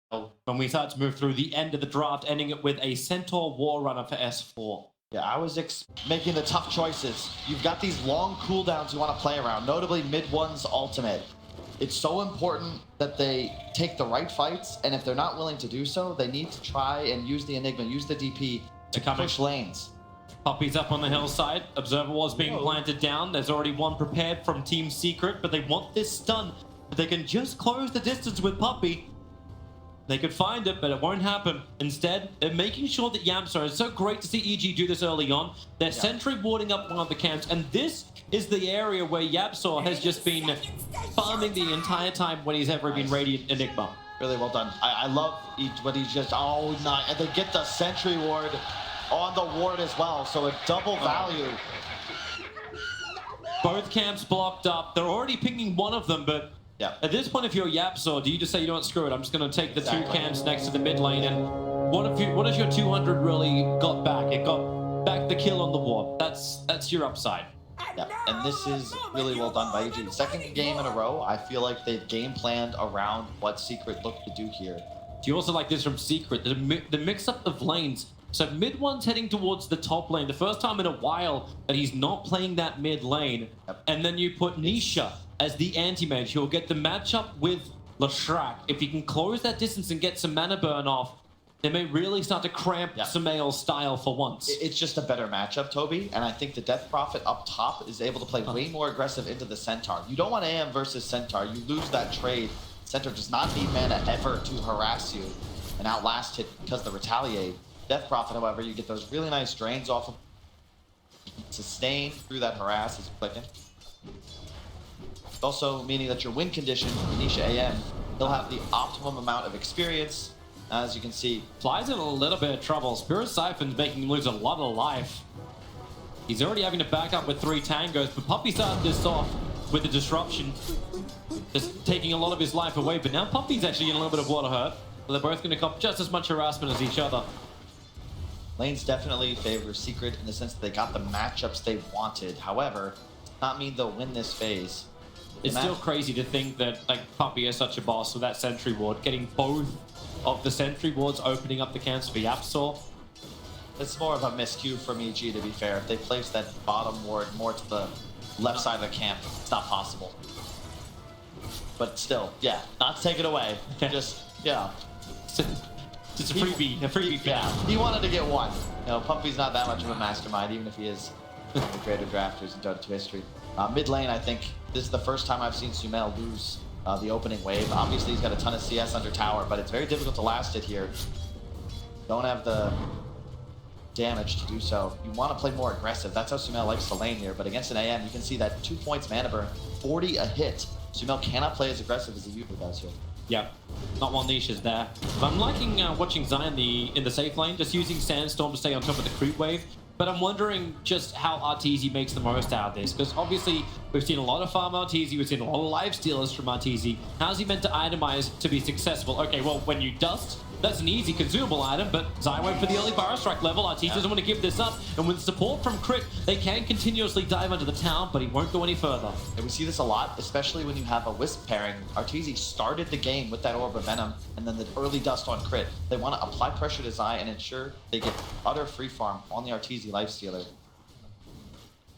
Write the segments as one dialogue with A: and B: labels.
A: when we start to move through the end of the draft, ending it with a Centaur War Runner for S4.
B: Yeah, I was making the tough choices. You've got these long cooldowns you want to play around, notably mid one's ultimate. It's so important that they take the right fights, and if they're not willing to do so, they need to try and use the Enigma, use the DP to push lanes.
A: Puppy's up on the hillside. Observer Wall's being planted down. There's already one prepared from Team Secret, but they want this stun. They can just close the distance with Puppy. They could find it, but it won't happen. Instead, they're making sure that YapzOr, it's so great to see EG do this early on. They're sentry warding up one of the camps, and this is the area where YapzOr has just been farming the entire time when he's ever been Radiant Enigma.
B: Really well done. I love what he's just, and they get the sentry ward on the ward as well, so a double value.
A: Both camps blocked up. They're already pinging one of them, but at this point, if you're YapzOr, do you just say, you don't screw it, I'm just going to take the two camps next to the mid lane, and what has your 200 really got back? It got back the kill on the ward. That's your upside.
B: Yeah, and this is really well done by EG. Second game in a row, I feel like they've game planned around what Secret looked to do here.
A: Do you also like this from Secret? The mix-up of lanes. So mid one's heading towards the top lane. The first time in a while that he's not playing that mid lane. And then you put Nisha as the anti-mage. He'll get the matchup with Leshrac. If he can close that distance and get some mana burn off, they may really start to cramp Sumail's style for once.
B: It's just a better matchup, Toby, and I think the Death Prophet up top is able to play way more aggressive into the Centaur. You don't want AM versus Centaur. You lose that trade. Centaur does not need mana ever to harass you and outlast it because the retaliate. Death Prophet, however, you get those really nice drains off of sustain through that harass is clicking. Also meaning that your win condition, Nisha AM, he'll have the optimum amount of experience. As you can see,
A: Fly's in a little bit of trouble. Spirit Siphon's making him lose a lot of life. He's already having to back up with 3 tangos, but Puppy started this off with the disruption, just taking a lot of his life away. But now Puppy's actually in a little bit of water hurt. So they're both going to cop just as much harassment as each other.
B: Lanes definitely favor Secret in the sense that they got the matchups they wanted. However, does not mean they'll win this phase.
A: It's still crazy to think that Puppy is such a boss with that sentry ward, getting both of the sentry wards opening up the camps for YapzOr.
B: It's more of a miscue from EG, to be fair. If they place that bottom ward more to the left side of the camp, it's not possible. But still, yeah, not to take it away. Just, yeah.
A: Just a freebie.
B: Yeah, he wanted to get one. You know, Puppy's not that much of a mastermind, even if he is one of the greater drafters in Dota 2 history. Mid lane, I think this is the first time I've seen Sumail lose the opening wave. Obviously, he's got a ton of CS under tower, but it's very difficult to last it here. Don't have the damage to do so. You want to play more aggressive. That's how Sumail likes to lane here, but against an AM, you can see that 2 points mana burn, 40 a hit. Sumail cannot play as aggressive as he usually does here.
A: Yeah, not one niche is there. But I'm liking watching Zion in the safe lane, just using Sandstorm to stay on top of the creep wave. But I'm wondering just how Arteezy makes the most out of this, because obviously we've seen a lot of farm Arteezy, we've seen a lot of life stealers from Arteezy. How's he meant to itemize to be successful? Okay, well, when you dust, that's an easy consumable item, but Zion went for the early Fire Strike level. Arteezy doesn't want to give this up, and with support from Crit, they can continuously dive under the town, but he won't go any further.
B: And we see this a lot, especially when you have a Wisp pairing. Arteezy started the game with that Orb of Venom, and then the early dust on Crit. They want to apply pressure to Zion and ensure they get utter free farm on the Arteezy lifestealer.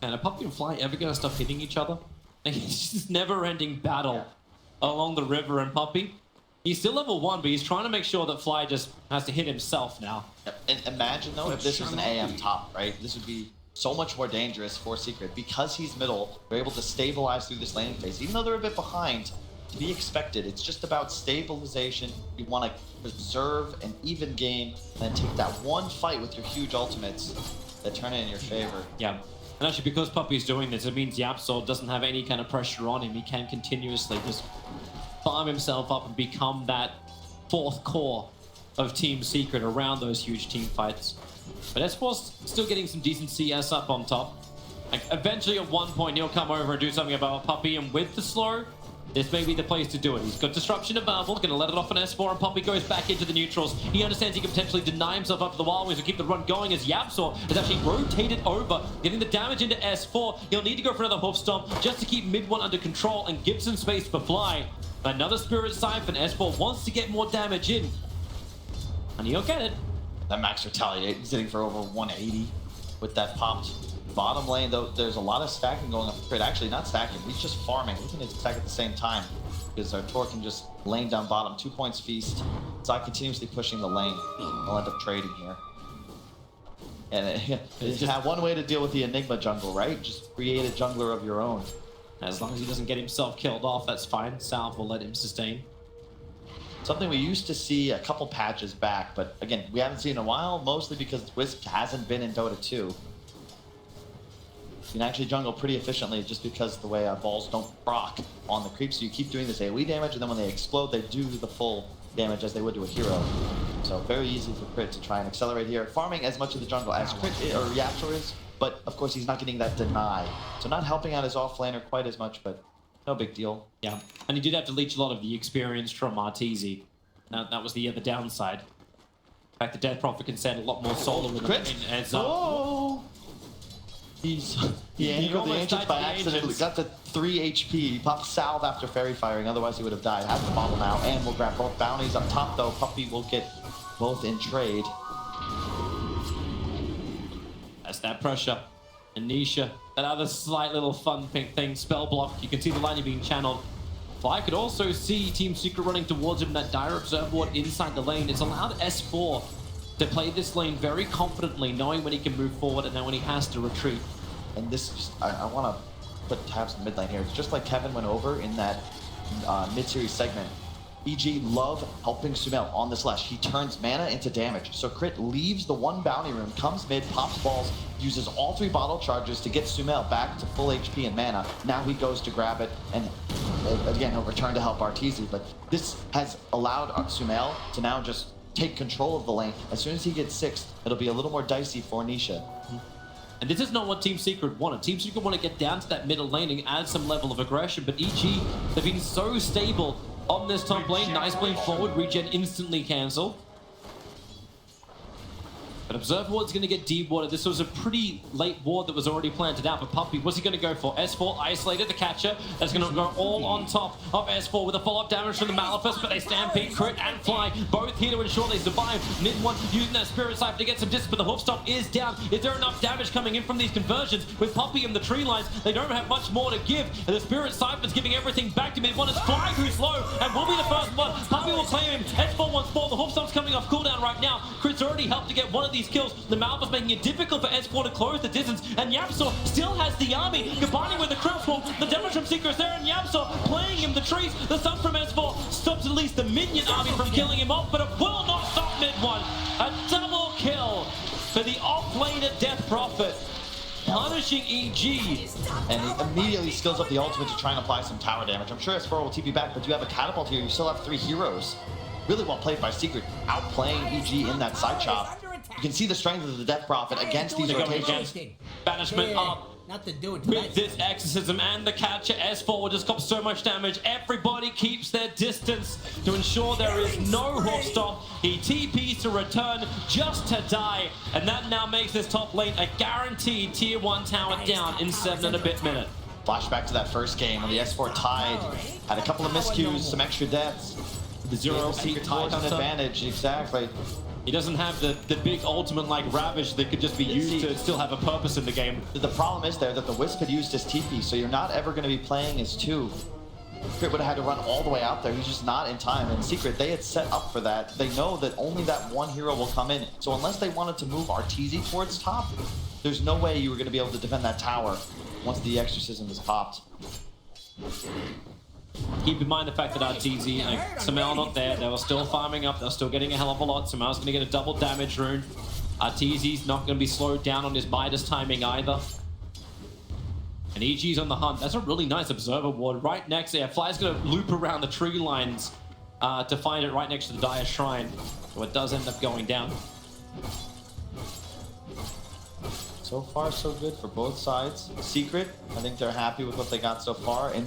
A: And are Puppy and Fly ever going to stop hitting each other? It's just this never-ending battle along the river, and Puppy, he's still level 1, but he's trying to make sure that Fly just has to hit himself now.
B: Yep. And imagine, though, if this was an AM top, right? This would be so much more dangerous for Secret. Because he's middle, they're able to stabilize through this laning phase. Even though they're a bit behind, to be expected. It's just about stabilization. You want to preserve an even game, and then take that one fight with your huge ultimates that turn it in your favor.
A: Yeah. And actually, because Puppy's doing this, it means YapzOr doesn't have any kind of pressure on him. He can continuously just farm himself up and become that 4th core of Team Secret around those huge team fights. But S4's still getting some decent CS up on top. Like, eventually, at one point, he'll come over and do something about Puppy, and with the slow, this may be the place to do it. He's got Disruption of Marvel, gonna let it off on S4, and Puppy goes back into the neutrals. He understands he can potentially deny himself up to the Wild Wings and keep the run going as YapzOr is actually rotated over, getting the damage into S4. He'll need to go for another Hoof Stomp just to keep mid 1 under control and give some space for Fly. Another Spirit Siphon. S4 wants to get more damage in. And he'll get it.
B: That max retaliate, he's hitting for over 180 with that popped. Bottom lane, though, there's a lot of stacking going on for Crit. Actually, not stacking, he's just farming. We can attack at the same time because our Tor can just lane down bottom. 2 points feast. Zai continuously pushing the lane. We'll end up trading here. And it's just one way to deal with the Enigma jungle, right? Just create a jungler of your own.
A: As long as he doesn't get himself killed off, that's fine. Salve will let him sustain.
B: Something we used to see a couple patches back, but again, we haven't seen in a while, mostly because Wisp hasn't been in Dota 2. You can actually jungle pretty efficiently just because the way balls don't proc on the creeps. So you keep doing this AoE damage, and then when they explode, they do the full damage as they would to a hero. So very easy for Crit to try and accelerate here, farming as much of the jungle as Crit or Yapsor is, but of course he's not getting that deny. So not helping out his off-laner quite as much, but no big deal.
A: Yeah, and he did have to leech a lot of the experience from Arteezy. That was the other downside. In fact, the Death Prophet can send a lot more solo with
B: Crit.
A: him. As,
B: He angered the Ancients by accident, got to 3 HP. He popped Salve after Fairy Firing, otherwise he would have died. Has the bottle now, and we'll grab both bounties up top though. Puppey will get both in trade.
A: That's that pressure. And Nisha, that other slight little fun pink thing, spell block. You can see the lightning being channeled. Fly could also see Team Secret running towards him, that dire observer ward inside the lane. It's allowed S4 to play this lane very confidently, knowing when he can move forward and then when he has to retreat.
B: And this, just, I want to put tabs in mid lane here. It's just like Kevin went over in that mid-series segment. EG love helping Sumail on the slash. He turns mana into damage. So Crit leaves the one bounty room, comes mid, pops balls, uses all 3 bottle charges to get Sumail back to full HP and mana. Now he goes to grab it, and again, he'll return to help Arteezy. But this has allowed Sumail to now just take control of the lane. As soon as he gets 6th, it'll be a little more dicey for Nisha.
A: And this is not what Team Secret wanted. Team Secret want to get down to that middle lane and add some level of aggression, but EG, they've been so stable on this top lane. Nice blade forward, regen instantly cancel. But Observer Ward's going to get dewatered. This was a pretty late ward that was already planted out, but Puppey, what's he going to go for? S4 isolated the catcher. That's going to go all on top of S4 with a follow-up damage from the Malefice, but they stampede, Crit and Fly, both here to ensure they survive. Nid1 using that Spirit Siphon to get some distance, but the hoof stop is down. Is there enough damage coming in from these conversions? With Puppey and the tree lines, they don't have much more to give, and the Spirit Siphon's giving everything back to Nid1. It's Fly who's low, and will be the first one. Puppey will claim him. S4 wants 4. The hoof stop's coming off cooldown right now. Crit's already helped to get one of these kills. The Malphus making it difficult for S4 to close the distance, and Yapsor still has the army, combining with the Crypt Swarm. The damage from Secret is there, and Yapsor playing him the trees. The stun from S4 stops at least the minion army from killing him off, but it will not stop Mid1. A double kill for the off-laner Death Prophet, punishing EG.
B: And he immediately skills up the ultimate to try and apply some tower damage. I'm sure S4 will TP back, but you have a catapult here. You still have 3 heroes. Really well played by Secret, outplaying EG in that side chop. You can see the strength of the Death Prophet against these rotations.
A: Banishment up
C: not to do it
A: with this exorcism and the catcher. S4 will just cop so much damage. Everybody keeps their distance to ensure there is no hoof stop. He TPs to return just to die, and that now makes this top lane a guaranteed tier 1 tower down in 7 and a bit minutes.
B: Flashback to that first game when the S4 tied, had a couple of miscues, some extra deaths.
A: The 0
B: Secret tied on advantage, exactly.
A: He doesn't have the big ultimate like Ravage that could just be used to still have a purpose in the game.
B: The problem is there that the Wisp had used his TP, so you're not ever going to be playing as 2. Secret would have had to run all the way out there. He's just not in time. And Secret, they had set up for that. They know that only that one hero will come in. So unless they wanted to move Arteezy towards top, there's no way you were going to be able to defend that tower once the exorcism is popped.
A: Keep in mind the fact that Arteezy and Sumail not there. They were still farming up. They're still getting a hell of a lot. Sumail's going to get a double damage rune. Arteezy's not going to be slowed down on his Midas timing either. And EG's on the hunt. That's a really nice observer ward right next there. Fly's going to loop around the tree lines to find it right next to the Dire Shrine. So it does end up going down.
B: So far, so good for both sides. Secret, I think they're happy with what they got so far. And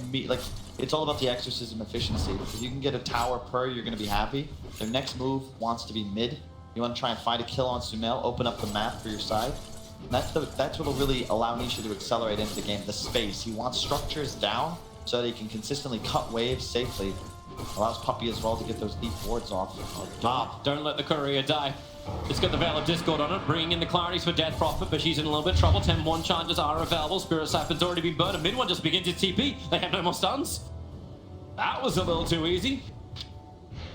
B: it's all about the exorcism efficiency. If you can get a tower per, you're going to be happy. Their next move wants to be mid. You want to try and find a kill on Sumail, open up the map for your side. And that's what will really allow Nisha to accelerate into the game, the space. He wants structures down so that he can consistently cut waves safely. Allows Puppey as well to get those deep wards off top.
A: Don't let the courier die. It's got the Veil of Discord on it, bringing in the clarities for Death Prophet, but she's in a little bit of trouble. 10-1 charges are available. Spirit Siphon's already been burned. And mid one just begins its TP. They have no more stuns. That was a little too easy.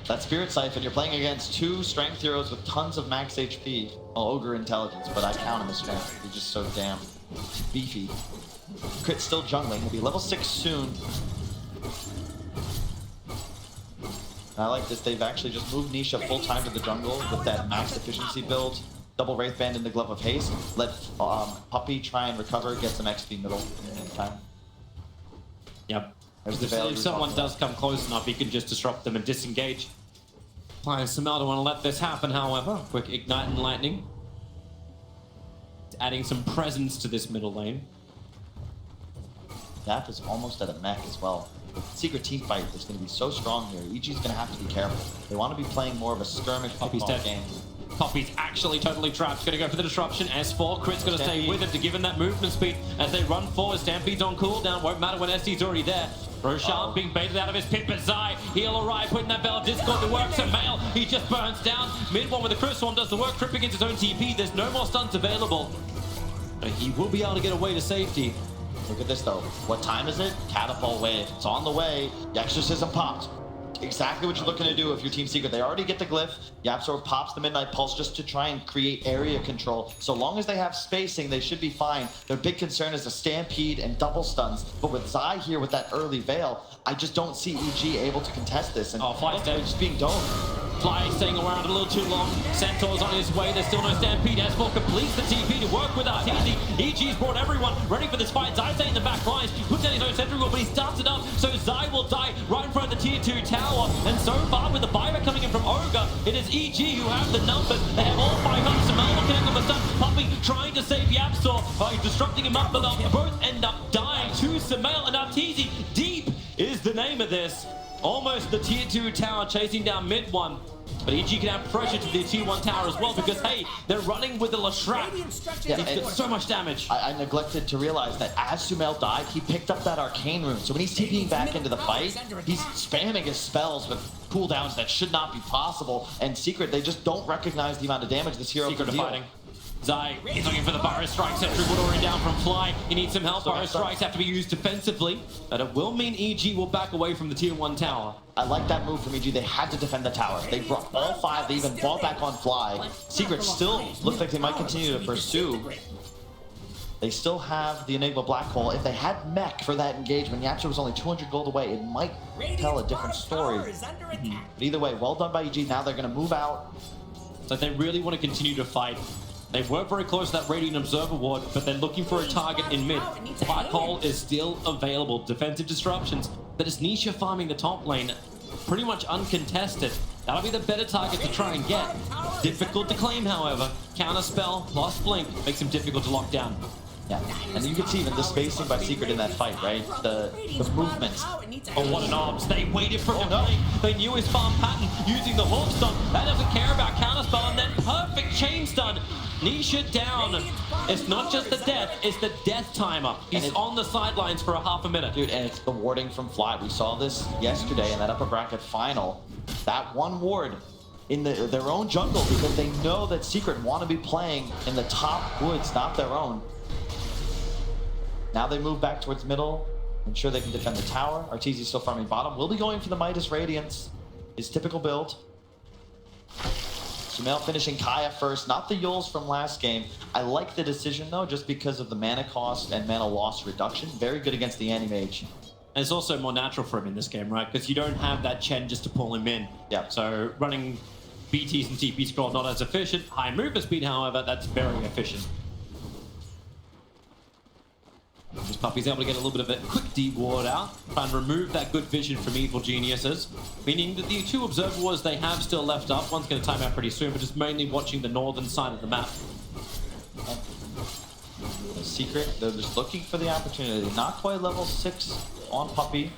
B: That Spirit Siphon, you're playing against two strength heroes with tons of max HP. Well, Ogre Intelligence, but I count him as strength. He's just so damn beefy. Crit still jungling. He'll be level 6 soon. I like this. They've actually just moved Nisha full time to the jungle with that max efficiency build. Double Wraith Band in the Glove of Haste. Let Puppey try and recover, get some XP middle time.
A: Yep.
B: If
A: someone does come close enough, he can just disrupt them and disengage. Playing Sumail don't want to let this happen, however. Quick Ignite and Lightning. Adding some presence to this middle lane.
B: Zap is almost at a mech as well. The Secret team fight is going to be so strong here. EG's going to have to be careful. They want to be playing more of a skirmish game.
A: Puppey's actually totally trapped. Going to go for the disruption. S4, Crit's going to stay with him to give him that movement speed as they run forward. Stampede's on cooldown. Won't matter when SD's already there. Roshan being baited out of his pit, but Zai, he'll arrive, putting that Veil of Discord to work. So Mail, he just burns down. Mid one with the Crypt Swarm does the work, tripping into his own TP. There's no more stuns available. But he will be able to get away to safety.
B: Look at this though. What time is it? Catapult wave. It's on the way. The Exorcism popped. Exactly what you're looking to do if you're Team Secret. They already get the glyph. YapzOr pops the Midnight Pulse just to try and create area control. So long as they have spacing, they should be fine. Their big concern is the Stampede and double stuns. But with Zai here with that early Veil, I just don't see EG able to contest this. And
A: Fly's dead.
B: just being domed.
A: Fly staying around a little too long. Centaur's on his way. There's still no Stampede. S4 completes the TP to work with Arteezy. EG's brought everyone ready for this fight. Zai staying in the back lines. Puts down his own sentry wall, but he starts it up. So Zai will die right in front of the tier 2 tower. And so far, with the buyback coming in from Ogre, it is EG who have the numbers. They have all 500. Sumail looking at the stun. Puppey trying to save YapzOr by disrupting him up, but they'll both end up dying to Sumail and Arteezy. Deep is the name of this. Almost the tier 2 tower chasing down mid one. But EG can have pressure to the tier 1 tower as well because, hey, they're running with the Lashrak. Yeah, he's got so much damage.
B: I neglected to realize that as Sumail died, he picked up that Arcane Rune. So when he's TPing back into the fight, he's spamming his spells with cooldowns that should not be possible. And Secret, they just don't recognize the amount of damage this hero can deal.
A: Fighting. Zai is looking for the Virus Strike. Sentry would already down from Fly. He needs some help. Virus Strikes have to be used defensively. But it will mean EG will back away from the tier 1 tower.
B: I like that move from EG. They had to defend the tower. They brought all 5. They even brought back on Fly. Secret still looks like they might continue to pursue. They still have the Enigma Black Hole. If they had mech for that engagement, YapzOr was only 200 gold away. It might tell a different story. But either way, well done by EG. Now they're going to move out.
A: So they really want to continue to fight. They were very close to that Radiant Observer ward, but they're looking for a target in mid. Black Hole is still available. Defensive disruptions. That is Nisha farming the top lane. Pretty much uncontested. That'll be the better target to try and get. Difficult to claim, however. Counter spell plus blink makes him difficult to lock down.
B: Yeah, and you can see even the spacing by Secret in that fight, right? The movements.
A: Oh, what an obs. They waited for him. They knew his farm pattern using the Hawk Stun. That doesn't care about counterspell, and then perfect chain stun. Nisha down. It's not just the death, it's the death timer. He's on the sidelines for a half a minute.
B: Dude, and it's the warding from Fly. We saw this yesterday in that upper bracket final. That one ward in their own jungle because they know that Secret want to be playing in the top woods, not their own. Now they move back towards middle, ensure they can defend the tower. Arteezy still farming bottom. We'll be going for the Midas Radiance, his typical build. Sumail finishing Kaya first, not the Yules from last game. I like the decision though, just because of the mana cost and mana loss reduction. Very good against the Mage.
A: And it's also more natural for him in this game, right? Because you don't have that Chen just to pull him in.
B: Yeah.
A: So running BTs and TP scroll not as efficient. High movement speed, however, that's very efficient. This Puppey's able to get a little bit of a quick deep ward out, try and remove that good vision from evil geniuses, meaning that the 2 observer wards they have still left up. One's going to time out pretty soon, but just mainly watching the northern side of the map.
B: The Secret, they're just looking for the opportunity. Not quite level 6 on Puppey.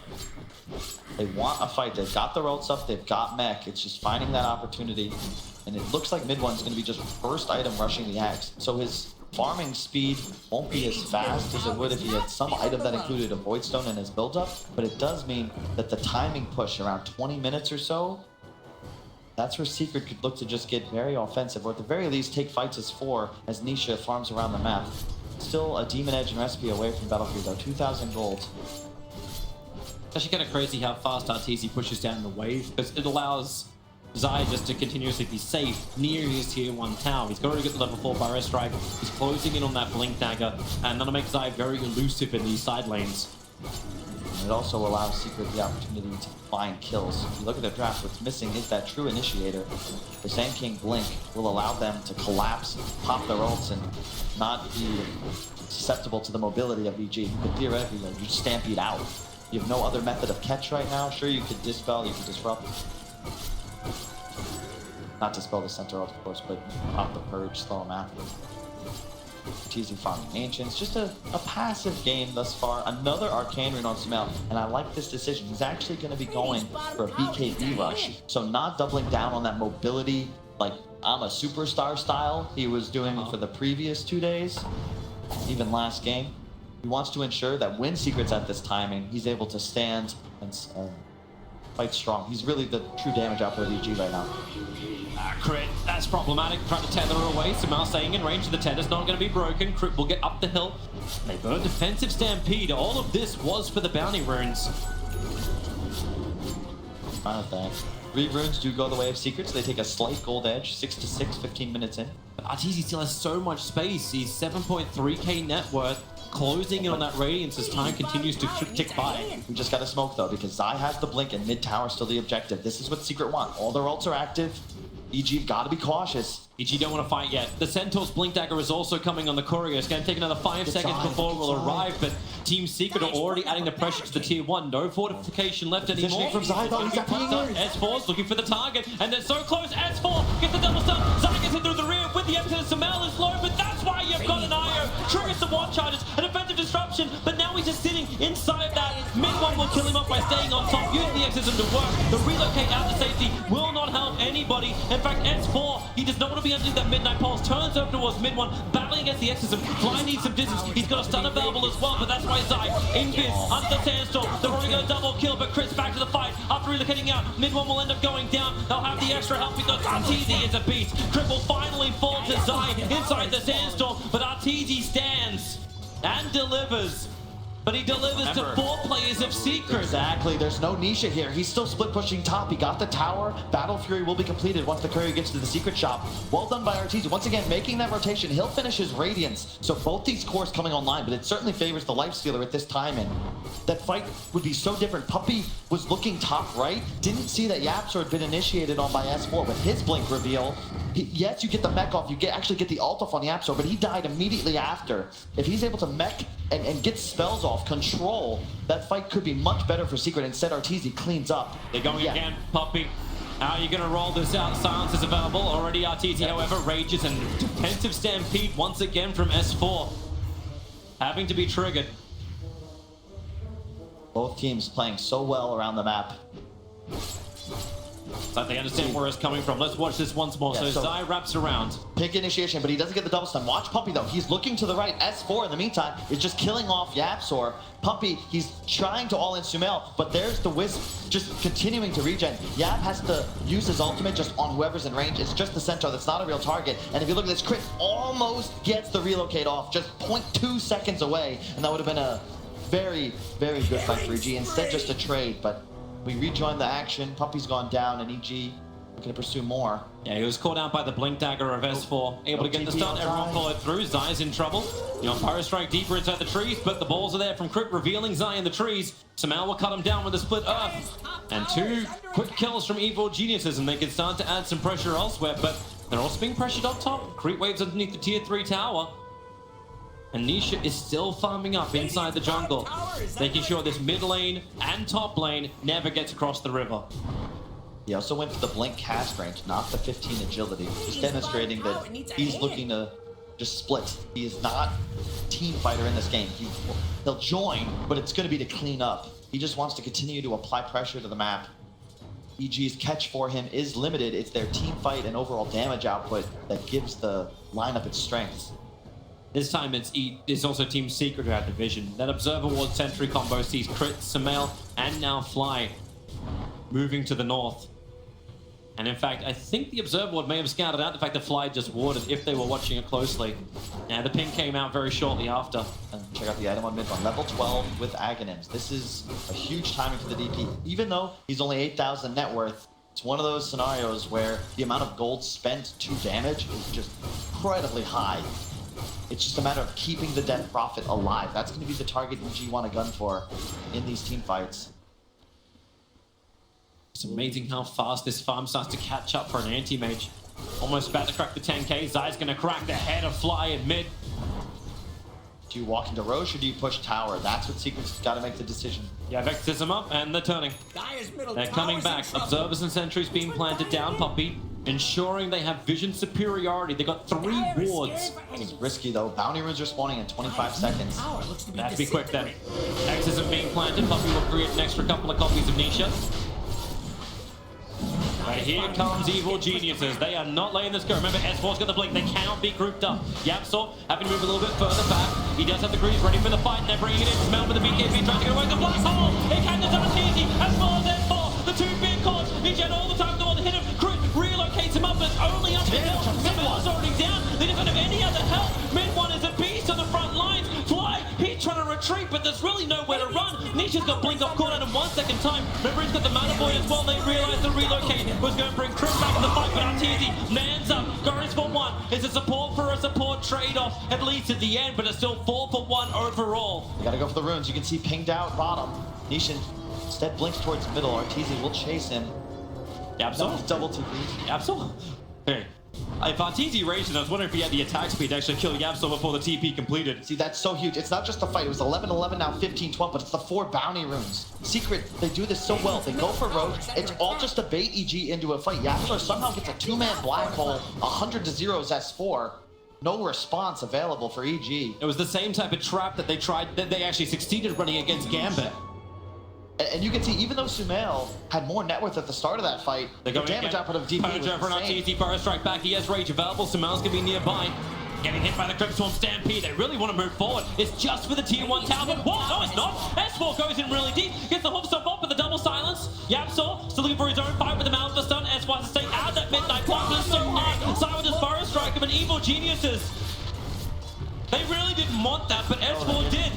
B: They want a fight. They've got the road stuff, they've got mech. It's just finding that opportunity. And it looks like mid one's going to be just first item rushing the axe. So his farming speed won't be as fast as it would if he had some item that included a Void Stone in his build-up, but it does mean that the timing push around 20 minutes or so, that's where Secret could look to just get very offensive, or at the very least take fights as 4 as Nisha farms around the map. Still a Demon Edge and Recipe away from Battlefield though, 2,000 gold.
A: It's actually kind of crazy how fast RTZ pushes down the wave, because it allows Zai just to continuously be safe near his tier 1 tower. He's already got the level 4 Pyro Strike, he's closing in on that Blink Dagger, and that'll make Zai very elusive in these side lanes.
B: And it also allows Secret the opportunity to find kills. If you look at their draft, what's missing is that true initiator. The Sand King Blink will allow them to collapse, pop their ults, and not be susceptible to the mobility of EG. But theoretically, you stampede out. You have no other method of catch right now. Sure, you could dispel, you could disrupt. Not dispel the center ult, of course, but pop the purge, slow him after. Teasing farming ancients, just a passive game thus far. Another arcane rune on Sumail, and I like this decision. He's actually going to be going for a BKB rush, so not doubling down on that mobility like I'm a superstar style he was doing for the previous 2 days, even last game. He wants to ensure that when Secret's at this timing, he's able to stand and fight strong. He's really the true damage output of EG right now.
A: Crit, that's problematic. Trying to tether her away. Sumail staying in range of the tether's not going to be broken. Crit will get up the hill. They burn defensive stampede. All of this was for the bounty runes.
B: Fine with that. 3 runes do go the way of Secrets. They take a slight gold edge, 6 to 6, 15 minutes in.
A: But RTZ still has so much space. He's 7.3k net worth, closing in on that radiance as time continues to tick by.
B: We just got to smoke though, because Zai has the blink and mid tower still the objective. This is what Secret want. All their ults are active. EG got to be cautious.
A: EG don't want to fight yet. The Centaur's Blink Dagger is also coming on the courier. It's going to take another 5 seconds before it will arrive, but Team Secret are already adding the pressure to the tier 1. No fortification left anymore.
B: From Zai, though, he's
A: S4's looking for the target, and they're so close. S4 gets the double stun. Zai gets it through the rear with the emphasis. Sumail is low, but that's why you've got an IO. Triggers some one charges, an offensive disruption, but now he's just sitting inside of that. Mid-1 will kill him off by staying on top, using the exorcism to work. The relocate out to safety will not help anybody. In fact, S4, he does not want to be underneath that midnight pulse, turns over towards mid-1, battling against the exorcism. Fly needs some distance. He's got a stun available as well, but that's why Zai, Invis, under the sandstorm. They're already going to double kill, but Chris back to the fight. After relocating out, mid-1 will end up going down. They'll have the extra help because RTZ is a beast. Crit will finally fall to Zai inside the sandstorm, but RTZ stands and delivers. But he delivers to 4 players of Secret.
B: Exactly. There's no Nisha here. He's still split pushing top. He got the tower. Battle Fury will be completed once the courier gets to the Secret shop. Well done by Arteezy. Once again, making that rotation. He'll finish his Radiance. So both these cores coming online, but it certainly favors the Lifestealer at this time. And that fight would be so different. Puppey was looking top right. Didn't see that Yapsor had been initiated on by S4 with his blink reveal. Yes, you get the mech off. You actually get the ult off on Yapsor, but he died immediately after. If he's able to mech and get spells off, control, that fight could be much better for Secret. Instead, Arteezy cleans up.
A: They're going again, Puppey. How are you going to roll this out? Silence is available. Already Arteezy, however, rages, and defensive stampede once again from S4. Having to be triggered.
B: Both teams playing so well around the map.
A: So they understand where it's coming from. Let's watch this once more. So Zai wraps around.
B: Pick initiation, but he doesn't get the double stun. Watch Puppey though. He's looking to the right. S4 in the meantime is just killing off Yapsor. Puppey, he's trying to all in Sumail, but there's the Wisp just continuing to regen. Yap has to use his ultimate just on whoever's in range. It's just the Centaur that's not a real target. And if you look at this, Crit almost gets the relocate off, just 0.2 seconds away. And that would have been a very, very good fight for EG. Instead, just a trade, but we rejoin the action. Puppey's gone down, and EG looking to pursue more.
A: Yeah, he was caught out by the Blink Dagger of S4. Able to get the stun. Everyone followed through. Zai's in trouble. You know, Pyro Strike deeper inside the trees, but the balls are there from Crit, revealing Zai in the trees. Sumail will cut him down with a split earth. And 2 quick kills from Evil Geniuses, and they can start to add some pressure elsewhere, but they're also being pressured up top. Creep waves underneath the tier 3 tower. And Nisha is still farming up inside the jungle, making sure this mid lane and top lane never gets across the river.
B: He also went for the blink cast range, not the 15 agility, just demonstrating that he's looking to just split. He is not a team fighter in this game. He'll join, but it's going to be to clean up. He just wants to continue to apply pressure to the map. EG's catch for him is limited. It's their team fight and overall damage output that gives the lineup its strengths.
A: This time it's also Team Secret who have the vision. That Observer Ward Sentry combo sees Crit, Sumail, and now Fly moving to the north. And in fact, I think the Observer Ward may have scouted out the fact that Fly just warded if they were watching it closely. Yeah, the ping came out very shortly after.
B: And check out the item on mid one, level 12 with Aghanims. This is a huge timing for the DP. Even though he's only 8,000 net worth, it's one of those scenarios where the amount of gold spent to damage is just incredibly high. It's just a matter of keeping the Death Prophet alive. That's going to be the target EG want to gun for in these team fights.
A: It's amazing how fast this farm starts to catch up for an anti-mage. Almost about to crack the 10k. Zai's going to crack the head of Fly in mid.
B: Do you walk into Roche or do you push tower? That's what Secret's got to make the decision.
A: Yeah, Vexism up and they're turning. They're coming back. Observers and sentries being planted down, Puppey, ensuring they have vision superiority. They got 3 wards.
B: It's risky though. Bounty runes are spawning in 25 seconds.
A: That'd be quick then. Vexism being planted. Puppey will create an extra couple of copies of Nisha. But here comes Evil Geniuses. They are not laying this go. Remember, S4's got the blink. They cannot be grouped up. Yapsor having to move a little bit further back. He does have the grease ready for the fight, and they're bringing it in. Smell with the BKB trying to get away with the black hole. It can deserve easy. As far as S4, the 2 big calls. He had all the time to want to hit him. Crit relocates him up, but it's only up to hill. Sumail's already down. They don't have any other help. Mid one is a beast on the front lines. Fly, he's trying to retreat, but there's really nowhere to run. Nisha's got blink off cooldown in 1 second time. Remember, he's got the mana boy as well. They realized the relocate was going to bring Crit back in the fight, but Arteezy lands up, goes for 1. It's a support for a support trade-off, at least at the end, but it's still 4 for 1 overall.
B: You gotta go for the runes. You can see pinged out bottom. Nisha instead blinks towards middle. Arteezy will chase him.
A: Absolutely.
B: Double TP.
A: Absolutely. Hey. If Arteezy raged, I was wondering if he had the attack speed to actually kill Yapso before the TP completed.
B: See, that's so huge. It's not just the fight. It was 11-11, now 15-12, but it's the 4 bounty runes. Secret, they do this so well. They go for Roach. It's all just to bait EG into a fight. Yapso somehow gets a 2-man black hole, 100 to 0's S4. No response available for EG.
A: It was the same type of trap that they tried, that they actually succeeded running against Gambit.
B: And you can see, even though Sumail had more net worth at the start of that fight, the damage output of DP was insane.
A: Arteezy burst strike back. He has rage available. Sumail's gonna be nearby. Getting hit by the Crypt Swarm Stampede. They really want to move forward. It's just for the tier 1 tower, but what? No, it's not. S4 goes in really deep. Gets the hoof stop off with the double silence. Yapsor still looking for his own fight with the mouth of stun. S1 has to stay out of that midnight block, but it's so hard. Sai with his Burst Strike of an Evil Geniuses. They really didn't want that, but S4 did.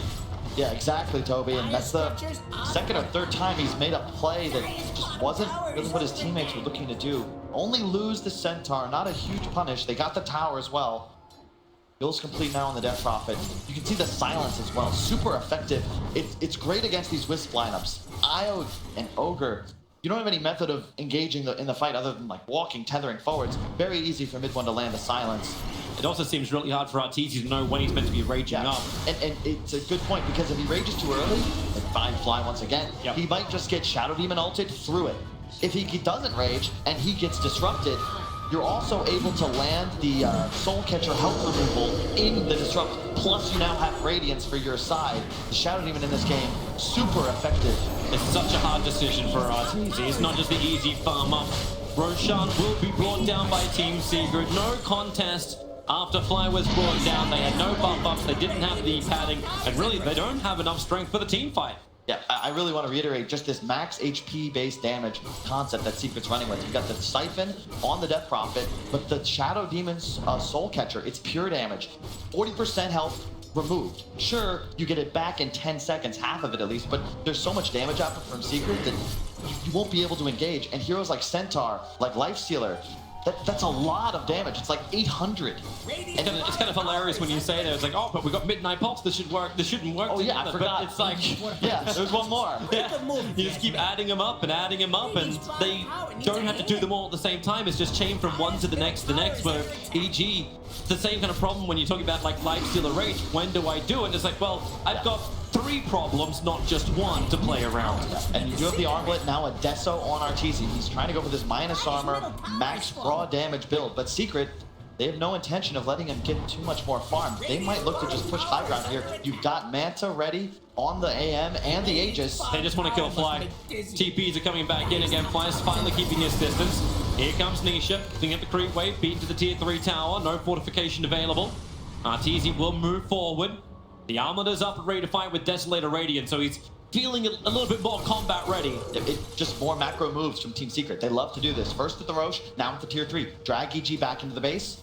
B: Yeah, exactly, Toby, and that's the second or third time he's made a play that just wasn't really what his teammates were looking to do. Only lose the Centaur, not a huge punish. They got the tower as well. Bill's complete now on the Death Prophet. You can see the silence as well, super effective. It's great against these Wisp lineups. Io and Ogre, you don't have any method of engaging in the fight other than like walking, tethering forwards. Very easy for mid one to land a silence.
A: It also seems really hard for Arteezy to know when he's meant to be raging up.
B: And it's a good point, because if he rages too early, like fine Fly once again, he might just get Shadow Demon ulted through it. If he doesn't rage and he gets disrupted, you're also able to land the Soul Catcher health removal in the disrupt. Plus you now have Radiance for your side. The Shadow Demon in this game, super effective.
A: It's such a hard decision for Arteezy. It's not just the easy farm up. Roshan will be brought down by Team Secret. No contest. After Fly was brought down, they had no buff ups, they didn't have the padding, and really they don't have enough strength for the team fight.
B: Yeah, I really want to reiterate just this max HP based damage concept that Secret's running with. You've got the Siphon on the Death Prophet, but the Shadow Demon's Soul Catcher, it's pure damage. 40% health removed. Sure, you get it back in 10 seconds, half of it at least, but there's so much damage output from Secret that you won't be able to engage. And heroes like Centaur, like Lifestealer, that's a lot of damage. It's like 800.
A: It's kind of hilarious when you say that. It's like, oh, but we got Midnight Pulse. This should work. This shouldn't work.
B: Oh yeah, I forgot.
A: But it's like,
B: yeah, there's one more.
A: Yeah. You just keep adding them up, and they don't have to do them all at the same time. It's just chain from one to the next, Where EG, it's the same kind of problem when you're talking about like Lifestealer Rage. When do I do it? It's like, well, I've got 3 problems, not just 1 to play around.
B: And you do have the Armlet, now a Deso on Arteezy. He's trying to go for this minus armor, max raw damage build, but Secret, they have no intention of letting him get too much more farm. They might look to just push high ground here. You've got Manta ready on the AM and the Aegis.
A: They just want to kill Fly. TPs are coming back in again. Fly's finally keeping his distance. Here comes Nisha, looking at the creep wave, beaten to the tier 3 tower, no fortification available. Arteezy will move forward. The Armlet is up and ready to fight with Desolator Radiant, so he's feeling a little bit more combat ready.
B: It's just more macro moves from Team Secret. They love to do this. First with the Roche, now with the tier 3. Drag EG back into the base.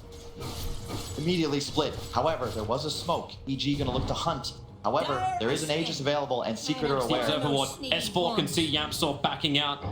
B: Immediately split. However, there was a smoke. EG gonna look to hunt. However, there is an Aegis available and Secret are aware.
A: Steps overboard. S4 can see Yapsor backing out.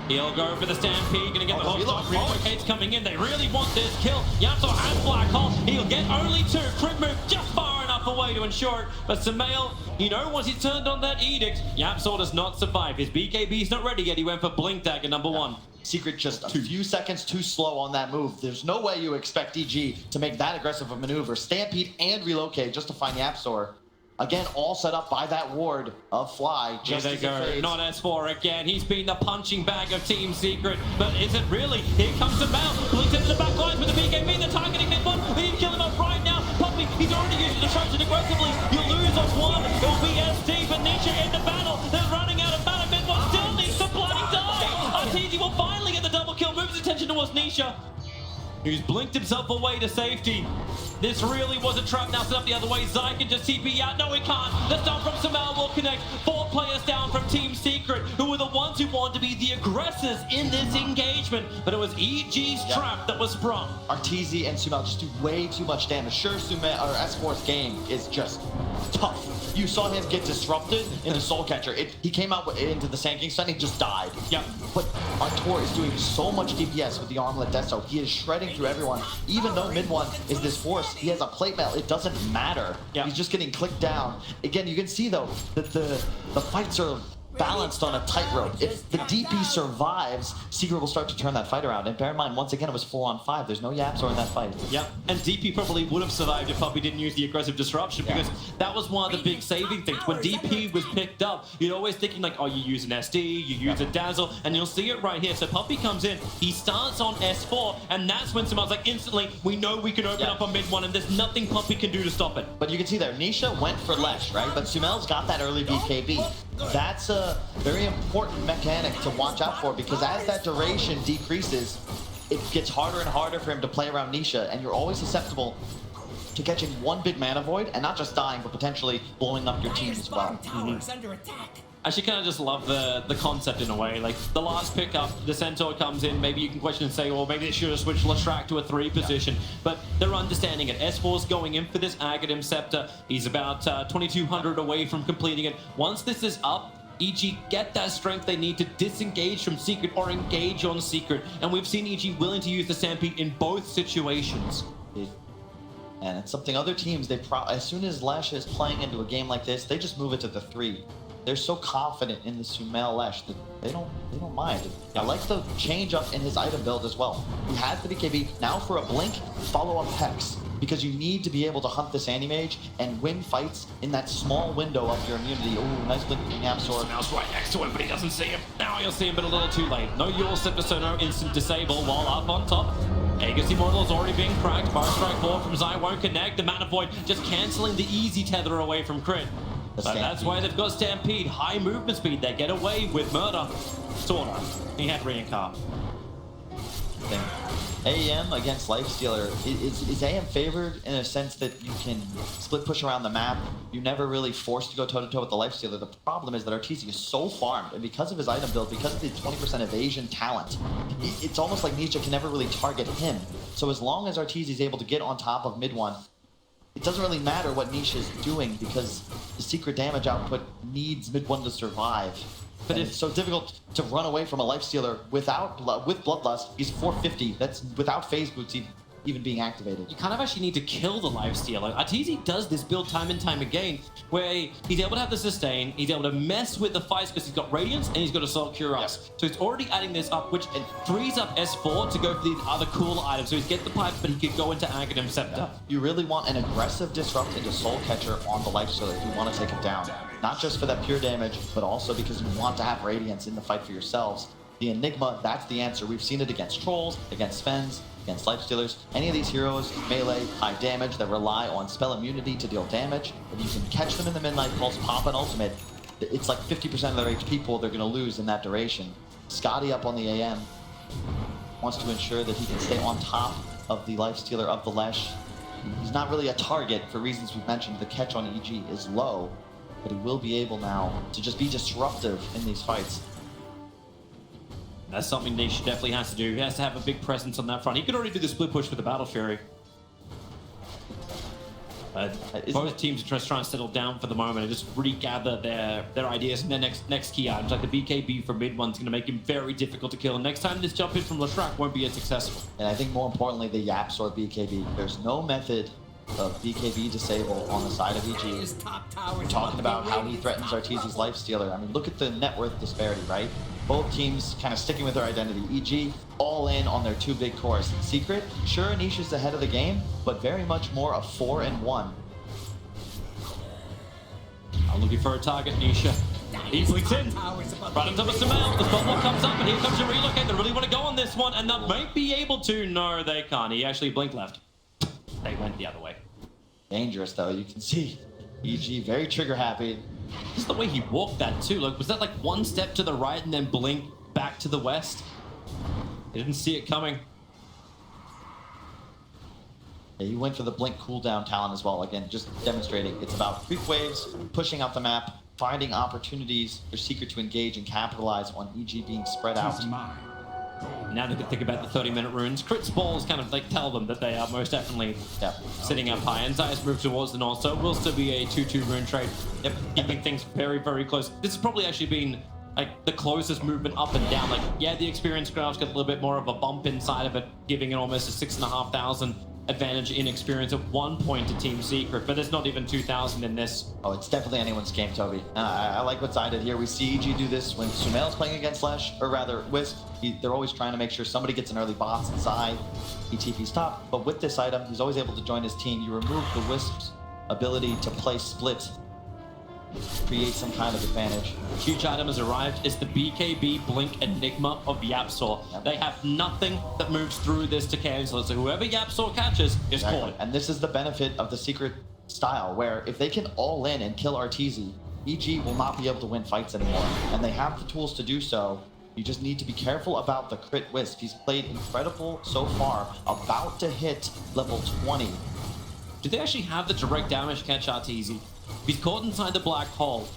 A: He'll go for the Stampede, gonna get the hook shot. Relocate's coming in. They really want this kill. Yapsor has Black Hole. He'll get only 2. Crit move just far enough away to ensure it. But Sumail, you know, once he's turned on that Edict, Yapsor does not survive. His BKB's not ready yet. He went for Blink Dagger number 1.
B: Secret just a few seconds too slow on that move. There's no way you expect EG to make that aggressive a maneuver. Stampede and relocate just to find Yapsor. Again, all set up by that ward of Fly.
A: Here they go, not S4 again. He's been the punching bag of Team Secret, but is it really? Here comes Sumail, blinks into the back lines with the BKB, they're targeting mid-one. They kill him off right now. Puppey, he's already using the Trojan aggressively. You lose on 1, it'll be SD, but Nisha in the battle. They're running out of mana, mid-one still needs to bloody die. Arteezy will finally get the double kill, moves his attention towards Nisha, who's blinked himself away to safety. This really was a trap. Now set up the other way. Zai can just TP out. No, he can't. The stun from Sumail will connect. 4 players down from Team Secret, who were the ones who wanted to be the aggressors in this engagement. But it was EG's trap that was sprung.
B: Arteezy and Sumail just do way too much damage. Sure, Sumail or S4's game is just tough. You saw him get disrupted in the Soul Catcher. He came out into the Sand King stun, he just died.
A: Yep.
B: But Artur is doing so much DPS with the Armlet Desto. He is shredding through everyone. Even though mid-one is this force, he has a plate mail. It doesn't matter.
A: Yep.
B: He's just getting clicked down. Again, you can see though that the fights are balanced on a tightrope. If the DP survives, Secret will start to turn that fight around. And bear in mind, once again, it was 4-on-5. There's no Yapsor in that fight.
A: Yep, and DP probably would have survived if Puppey didn't use the aggressive disruption, because that was one of the big saving things. When DP was picked up, you're always thinking like, oh, you use an SD, you use a Dazzle, and you'll see it right here. So Puppey comes in, he starts on S4, and that's when Sumail's like, instantly, we know we can open up on mid-one, and there's nothing Puppey can do to stop it.
B: But you can see there, Nisha went for Lesh, right? But Sumail's got that early BKB. That's a very important mechanic to watch out for, because as that duration decreases, it gets harder and harder for him to play around Nisha, and you're always susceptible to catching one big mana void and not just dying, but potentially blowing up your team as well.
A: I actually kind of just love the concept in a way. Like, the last pickup, the Centaur comes in, maybe you can question and say, well, maybe they should have switched Leshrac to a 3 position, but they're understanding it. S4's going in for this Aghanim Scepter. He's about 2,200 away from completing it. Once this is up, EG get that strength they need to disengage from Secret or engage on Secret. And we've seen EG willing to use the Stampede in both situations.
B: And it's something other teams, as soon as Lesh is playing into a game like this, they just move it to the 3. They're so confident in the Sumail Lesh that they don't mind. I like the change up in his item build as well. He has the BKB. Now for a blink, follow up Hex, because you need to be able to hunt this Anti-Mage and win fights in that small window of your immunity. Ooh, nice blink from Yapsor.
A: Sumail's right next to him, but he doesn't see him. Now he'll see him, but a little too late. No Yule Scepter, so no instant disable while up on top. Aegis Immortal is already being cracked. Bar Strike 4 from Zai won't connect. The Mana Void just cancelling the easy tether away from Crit. But that's why they've got Stampede, high movement speed. They get away with Murder. Sort of. He had Reincarn.
B: AM against Lifestealer, is AM favored in a sense that you can split push around the map? You're never really forced to go toe-to-toe with the Lifestealer. The problem is that Arteezy is so farmed, and because of his item build, because of the 20% evasion talent, it's almost like Nisha can never really target him. So as long as Arteezy is able to get on top of mid-one, it doesn't really matter what Nisha is doing, because the Secret damage output needs mid-one to survive. But it's so difficult to run away from a Lifestealer with Bloodlust. He's 450. That's without phase boots even being activated.
A: You kind of actually need to kill the Lifestealer. Arteezy does this build time and time again, where he's able to have the sustain, he's able to mess with the fights because he's got Radiance and he's got Assault Cuirass. So he's already adding this up, which frees up S4 to go for these other cool items. So he's get the pipe, but he could go into Aghanim Scepter.
B: You really want an aggressive disrupt into Soul Catcher on the Lifestealer if you want to take him down. Not just for that pure damage, but also because you want to have Radiance in the fight for yourselves. The Enigma, that's the answer. We've seen it against Trolls, against Svens, against Lifestealers. Any of these heroes, melee, high damage, that rely on spell immunity to deal damage. If you can catch them in the Midnight Pulse, pop an ultimate, it's like 50% of their HP pool they're going to lose in that duration. Scotty up on the AM wants to ensure that he can stay on top of the Lifestealer of the Lesh. He's not really a target for reasons we've mentioned. The catch on EG is low, but he will be able now to just be disruptive in these fights.
A: That's something Nisha definitely has to do. He has to have a big presence on that front. He could already do the split push with the Battle Fury. Both teams are just trying to settle down for the moment and just regather their ideas and their next key items. Like the BKB for mid one's going to make him very difficult to kill. And next time this jump in from Leshrac won't be as successful.
B: And I think more importantly, the Yaps or BKB. There's no method of BKB disable on the side of EG. We're talking about how he threatens Arteezy's lifestealer. I mean, look at the net worth disparity, right? Both teams kind of sticking with their identity. EG all in on their two big cores. Secret, sure, Nisha's ahead of the game, but very much more a 4-1.
A: I'm looking for a target, Nisha. He blinks in. Right on top of Sumail. The bubble comes up, and here comes your relocate. They really want to go on this one, and they might be able to. No, they can't. He actually blinked left. They went the other way.
B: Dangerous, though. You can see EG very trigger happy.
A: Just the way he walked that, too. Like, was that like one step to the right and then blink back to the west? They didn't see it coming.
B: Yeah, he went for the blink cooldown talent as well. Again, just demonstrating it's about creep waves, pushing out the map, finding opportunities for Secret to engage and capitalize on EG being spread out.
A: Now they can think about the 30-minute runes. Crit's balls kind of like tell them that they are most definitely sitting up high. And Zayas move towards the north, so it will still be a 2-2 rune trade. Yep, keeping things very, very close. This has probably actually been like the closest movement up and down. Like, yeah, the experience graph's got a little bit more of a bump inside of it, giving it almost a 6,500 advantage in experience at one point to Team Secret, but there's not even 2,000 in this.
B: Oh, it's definitely anyone's game, Toby. I like what Zai did here. We see EG do this when Sumail's playing against Lesh, or rather Wisp. They're always trying to make sure somebody gets an early boss inside. He TP's top, but with this item, he's always able to join his team. You remove the Wisp's ability to play split, create some kind of advantage.
A: Huge item has arrived. It's the BKB Blink Enigma of Yapsaw.
B: Yep.
A: They have nothing that moves through this to cancel it, so whoever Yapsaw catches is caught.
B: And this is the benefit of the Secret style, where if they can all in and kill Arteezy, EG will not be able to win fights anymore. And they have the tools to do so. You just need to be careful about the crit Wisp. He's played incredible so far, about to hit level 20.
A: Do they actually have the direct damage to catch Arteezy? He's caught inside the black hole.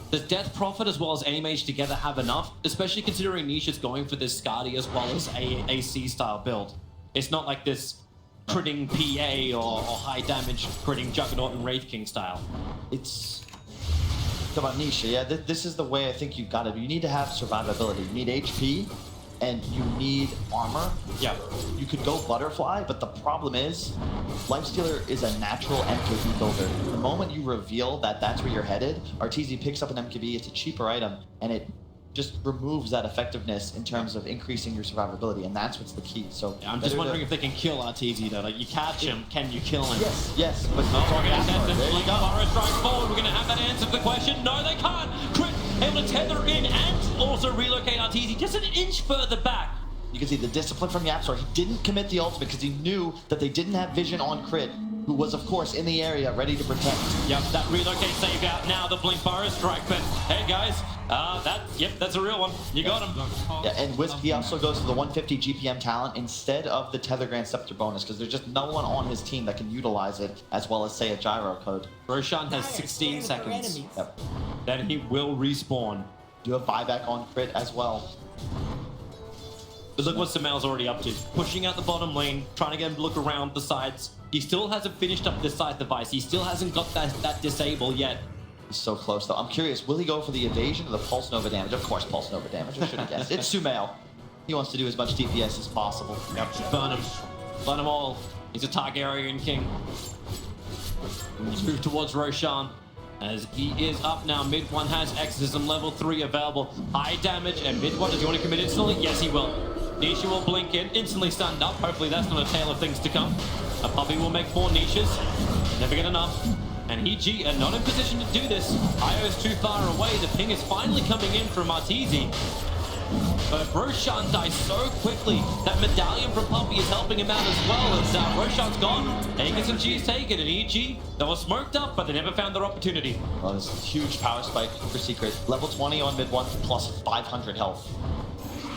A: Does Death Prophet as well as Mage together have enough? Especially considering Nisha's going for this Skadi as well as a AC style build. It's not like this critting PA or high damage critting Juggernaut and Wraith King style.
B: It's about Nisha, yeah. This is the way I think you've got to. You need to have survivability. You need HP, and you need armor.
A: Yeah.
B: You could go Butterfly, but the problem is, Lifestealer is a natural MKB builder. The moment you reveal that that's where you're headed, Arteezy picks up an MKB, it's a cheaper item, and it just removes that effectiveness in terms of increasing your survivability, and that's what's the key. So
A: yeah, I'm just wondering if they can kill Arteezy though. Like, you catch him, can you kill him?
B: Yes, but
A: there you go. Fire strike forward. We're gonna have that answer to the question. No, they can't. Crit able to tether in and also relocate Arteezy just an inch further back.
B: You can see the discipline from Yapsor. He didn't commit the ultimate because he knew that they didn't have vision on Crit, who was, of course, in the area, ready to protect.
A: Yep, that relocate saved out. Now the blink fire strike, but hey, guys, that's a real one. You got him.
B: Yeah, and Wisp, he also goes for the 150 GPM talent instead of the Tether Grand Scepter bonus, because there's just no one on his team that can utilize it, as well as, say, a gyro code.
A: Roshan has 16 seconds.
B: Yep.
A: Then he will respawn.
B: You have buyback on Crit as well.
A: But look what Sumail's already up to. Pushing out the bottom lane, trying to get him to look around the sides. He still hasn't finished up this side device. He still hasn't got that disable yet.
B: He's so close, though. I'm curious, will he go for the evasion or the Pulse Nova damage? Of course, Pulse Nova damage. I should have guessed. It's Sumail. He wants to do as much DPS as possible.
A: Yep, burn him. Burn them all. He's a Targaryen king. He's moved towards Roshan. As he is up now, mid one has Exorcism level 3 available. High damage, and mid one, does he want to commit instantly? Yes, he will. Nisha will blink in, instantly stunned up. Hopefully that's not a tale of things to come. A puppy will make 4 niches. Never get enough. And EG are not in position to do this. IO is too far away. The ping is finally coming in from Arteezy. But Roshan dies so quickly. That medallion from Puppy is helping him out as well. As Roshan's gone. Aegis and G is taken. And EG, they were smoked up, but they never found their opportunity.
B: Well, this is a huge power spike for Secret. Level 20 on mid one, plus 500 health.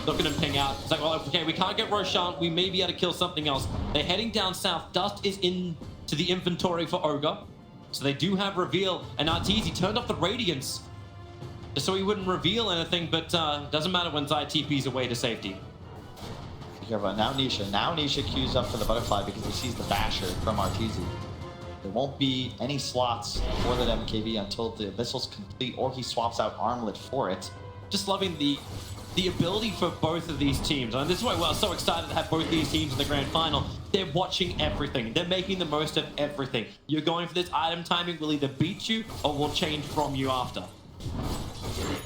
A: Look at him ping out. It's like, well, okay, we can't get Roshan. We may be able to kill something else. They're heading down south. Dust is in to the inventory for Ogre. So they do have reveal, and Arteezy turned off the radiance just so he wouldn't reveal anything, but doesn't matter when Zai TP's away to safety.
B: Be careful. Now Nisha queues up for the butterfly because he sees the basher from Arteezy. There won't be any slots for that MKB until the Abyssal's complete, or he swaps out Armlet for it.
A: Just loving the ability for both of these teams. And this is why we're so excited to have both these teams in the grand final. They're watching everything. They're making the most of everything. You're going for this item timing, will either beat you or will change from you after.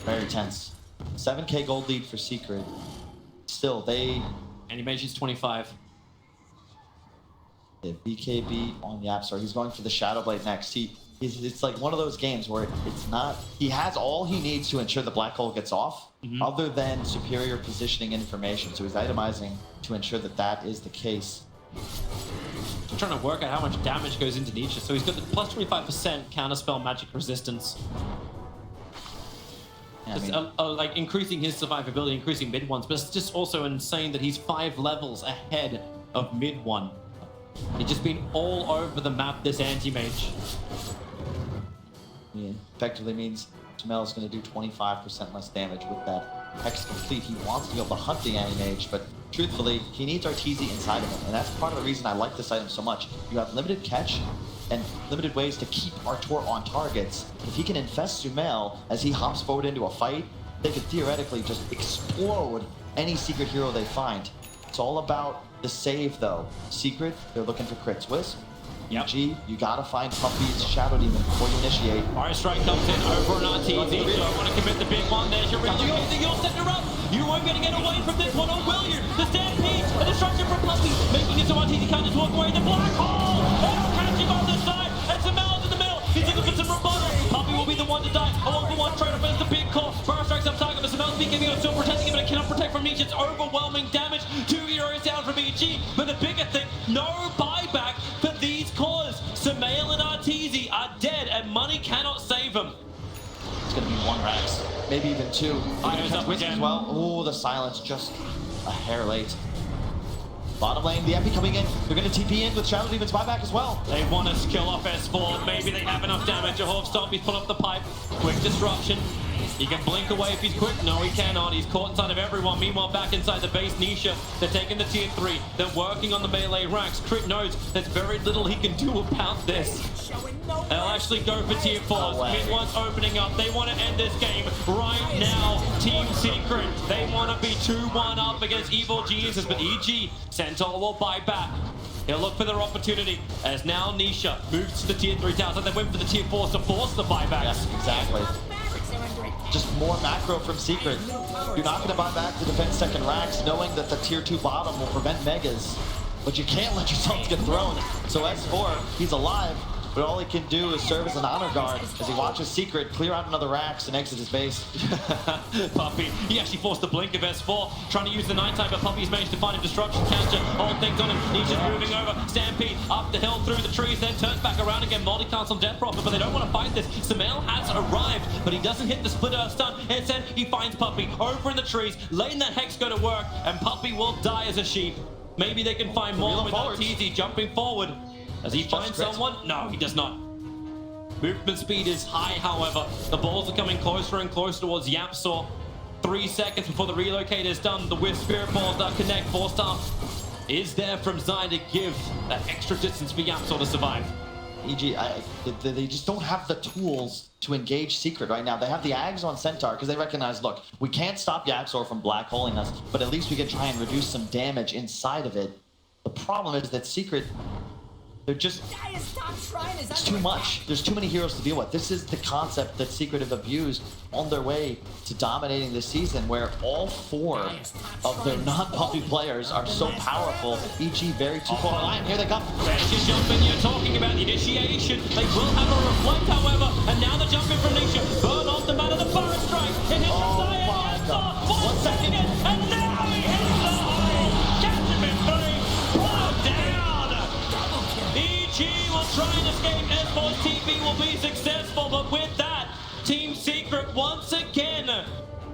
B: Very tense. 7k gold lead for Secret. Still, they...
A: And he mentions 25.
B: The BKB on the App Store. He's going for the Shadow Blade next. It's like one of those games where it's not... He has all he needs to ensure the black hole gets off, other than superior positioning information. So he's itemizing to ensure that that is the case.
A: I'm trying to work out how much damage goes into Nisha. So he's got the plus 25% counterspell magic resistance.
B: Yeah,
A: Just, like increasing his survivability, increasing mid ones, but it's just also insane that he's 5 levels ahead of mid one. He's just been all over the map, this anti-mage.
B: Yeah, effectively means Jamel is going to do 25% less damage with that Hex complete. He wants to be able to hunt the anti-mage, but truthfully, he needs Arteezy inside of him, and that's part of the reason I like this item so much. You have limited catch and limited ways to keep Artur on targets. If he can infest Sumail as he hops forward into a fight, they could theoretically just explode any Secret hero they find. It's all about the save, though. Secret, they're looking for crits. Wisp, EG, you gotta find Puppy's Shadow Demon before you initiate.
A: Fire Strike comes in over an Arteezy. Don't want to commit the big one. There's your relocating. You'll set her up. You won't get to get away from this one, or will you? The Stampede, a destruction from Puppy, making it so Arteezy can't just walk away. The black hole! It'll catch him on the side, and Sumail's in the middle. He's looking for some rebuttal. Puppy will be the one to die. A 1-for-1 trade against the big call. Fire Strike's up target, but Sumail's BKB is still protecting him, but it cannot protect from Mage. It's overwhelming damage. 2 heroes down from EG. But the bigger thing, no buyback for these cores. Sumail and Arteezy are dead, and money cannot save them.
B: It's gonna be 1 Rax, maybe even 2.
A: Iron's up
B: Wisp
A: again.
B: as well. Oh, the silence just a hair late. Bottom lane, the MP coming in. They're gonna TP in with Shadow Demon's buyback as well.
A: They want to skill off S4. Maybe they have enough damage. A Hawk Stomp, he's put up the pipe. Quick disruption. He can blink away if he's quick. No, he cannot. He's caught inside of everyone. Meanwhile, back inside the base, Nisha, they're taking the tier 3. They're working on the melee racks. Crit knows there's very little he can do about this. They'll actually go for tier 4s. Mid one's opening up. They want to end this game right now. Team Secret, they want to be 2-1 up against Evil Geniuses, but EG, Centaur will buy back. He'll look for their opportunity as now Nisha moves to the tier 3 towers, and they went for the tier 4s to force the buybacks.
B: Yes, exactly. Just more macro from Secret. You're not going to buy back to defend second racks, knowing that the tier 2 bottom will prevent megas. But you can't let yourself get thrown. So S4, he's alive, but all he can do is serve as an honor guard as he watches Secret clear out another racks and exit his base.
A: Puppy, he actually forced the blink of S4, trying to use the nighttime, but Puppy's managed to find a disruption counter, hold things on him. Nisha's moving over, Stampede up the hill through the trees, then turns back around again, multi-cast on Death Prophet, but they don't want to fight this. Sumail has arrived, but he doesn't hit the split earth stun. Instead, he finds Puppy over in the trees, letting that Hex go to work, and Puppy will die as a sheep. Maybe they can find more with Arteezy jumping forward. Does he find someone? No, he does not. Movement speed is high, however. The balls are coming closer and closer towards Yapsaw. 3 seconds before the relocate is done. The Wisp Spirit Balls that connect. 4-star is there from Zai to give that extra distance for Yapsaw to survive.
B: EG, they just don't have the tools to engage Secret right now. They have the Ags on Centaur because they recognize, look, we can't stop Yaxor from black holing us, but at least we can try and reduce some damage inside of it. The problem is that Secret, they're just, it's too much. There's too many heroes to deal with. This is the concept that Secret have abused on their way to dominating this season, where all 4 of their non-Puppy players are so powerful. EG very too far line. Here they come.
A: There's your jumping. You're talking about the initiation. They will have a reflect, however, and now the jumping from Nisha. Burn off the man of the Fire Strike. It hits Zai and Yapsaw. 1 second, and now he hits the hole. Catch him in 3. Pull down. EG will try and escape. S4's TP will be successful, but with that, Team Secret once again,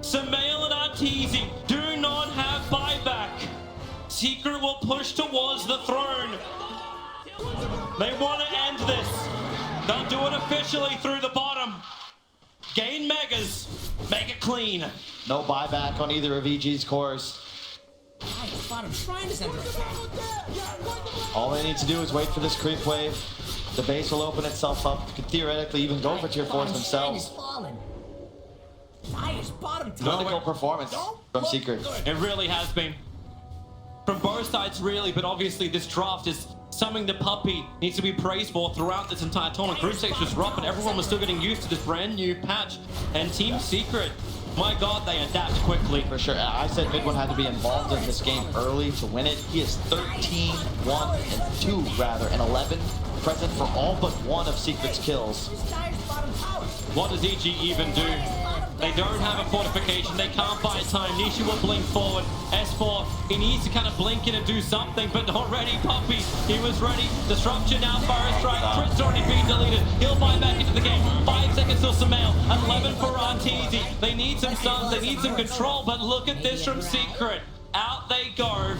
A: Sumail and Arteezy do not have buyback. Secret will push towards the throne. They want to end this. They'll do it officially through the bottom. Gain megas. Make it clean.
B: No buyback on either of EG's cores.
C: Bottom shrine is under attack.
B: All they need to do is wait for this creep wave. The base will open itself up. Could theoretically even go for tier 4s themselves. Clinical performance from Secret.
A: It really has been. From both sides, really, but obviously this draft is something the Puppy needs to be praised for throughout this entire tournament. Group stage was rough, but everyone was still getting used to this brand new patch. And Team Secret, my God, they adapt quickly.
B: For sure. I said Mid1 had to be involved in this game early to win it. He is 13, 1, and 2, rather, and 11 present for all but one of Secret's kills.
A: What does EG even do? They don't have a fortification. They can't buy time. Nisha will blink forward. S4, he needs to kind of blink in and do something, but already Puppy, he was ready. Disruption now, Fire Strike. Crit's already been deleted. He'll buy back into the game. 5 seconds till Sumail. 11 for Arteezy. They need some stuns. They need some control, but look at this from Secret. Out they go.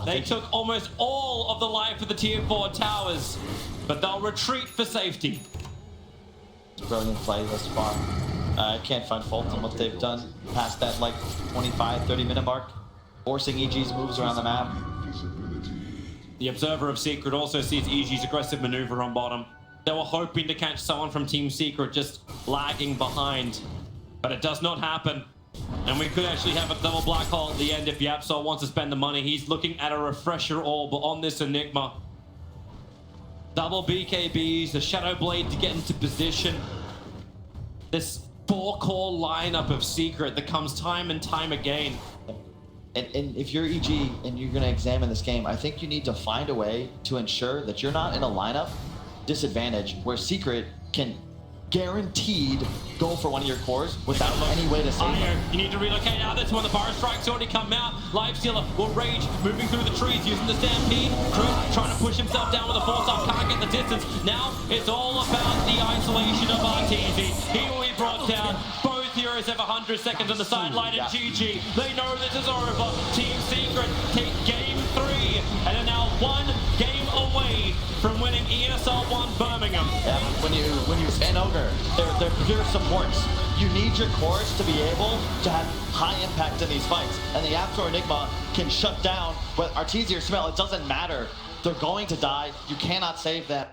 A: They took almost all of the life of the tier 4 towers, but they'll retreat for safety.
B: Brilliant play thus far. I can't find fault in what they've done past that like 25-30 minute mark, forcing EG's moves around the map.
A: The observer of Secret also sees EG's aggressive maneuver on bottom. They were hoping to catch someone from Team Secret just lagging behind, but it does not happen. And we could actually have a double black hole at the end if YapzOr wants to spend the money. He's looking at a refresher orb on this Enigma. Double BKBs, the Shadow Blade to get into position. This 4-core lineup of Secret that comes time and time again.
B: And if you're EG and you're going to examine this game, I think you need to find a way to ensure that you're not in a lineup disadvantage where Secret can guaranteed go for one of your cores without any way to save them.
A: You need to relocate out. That's when the Fire Strike's already come out. Lifestealer will rage, moving through the trees, using the Stampede. Chris trying to push himself down with a force up, can't get the distance. Now it's all about the isolation of Arteezy. He will be brought down. Both heroes have 100 seconds on the sideline and GG. They know this is over. Team Secret take game 3 and are now 1 game away from winning ESL Birmingham.
B: Yeah, when you fan Ogre, they're pure supports. You need your cores to be able to have high impact in these fights. And the YapzOr Enigma can shut down with Arteezy or Sumail. It doesn't matter. They're going to die. You cannot save them.